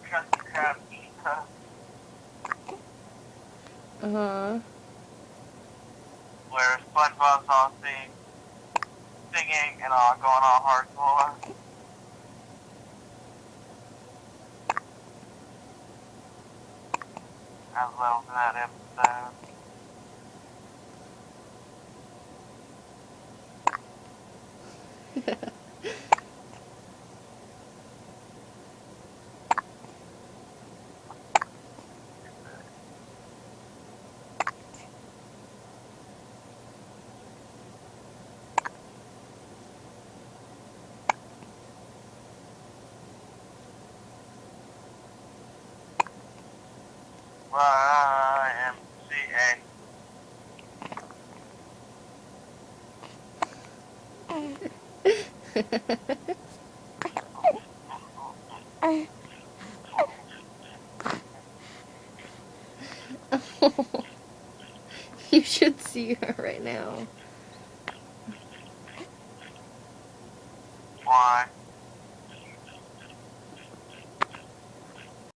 Krusty Krab eats Uh-huh. where SpongeBob's all singing and all going all hardcore. I love that episode. YMCA. You should see her right now. Why?